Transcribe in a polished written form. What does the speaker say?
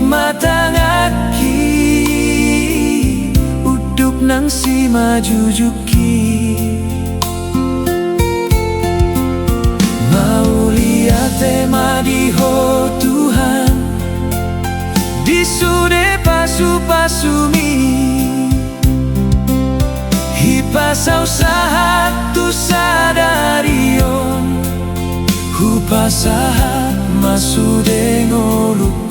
matangaki uduk nang si majujuki maulia tema diho Tuhan disude pasu-pasumi hipasa usaha tu sadarion hupasa masude ngolu